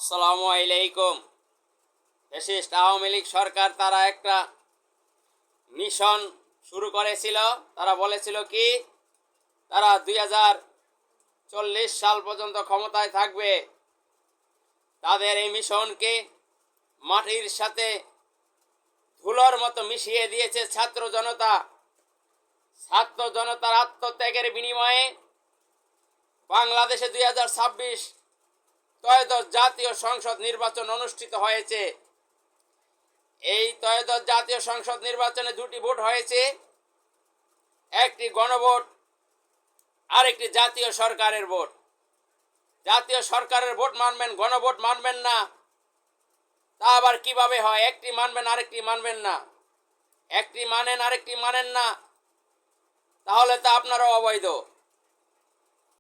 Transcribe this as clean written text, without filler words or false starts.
আসসালামু আলাইকুম। ফ্যাসিস্ট আওয়ামী লীগ সরকার তারা একটা মিশন শুরু করেছিল। তারা বলেছিল কি তারা 2040 সাল পর্যন্ত ক্ষমতায় থাকবে। তাদের এই মিশনকে মাটির সাথে ধুলোর মতো মিশিয়ে দিয়েছে ছাত্র জনতা। ছাত্র জনতার আত্মত্যাগের বিনিময়ে বাংলাদেশে 2026 ত্রয়োদশ জাতীয় সংসদ নির্বাচন অনুষ্ঠিত হয়েছে। এই ত্রয়োদশ জাতীয় সংসদ নির্বাচনে দুটি ভোট হয়েছে, একটি গণভোট আর একটি জাতীয় সরকারের ভোট। জাতীয় সরকারের ভোট মানবেন, গণভোট মানবেন না, তা আবার কিভাবে হয়? একটি মানবেন আরেকটি মানবেন না, একটি মানেন আরেকটি মানেন না, তাহলে তো আপনারাও অবৈধ।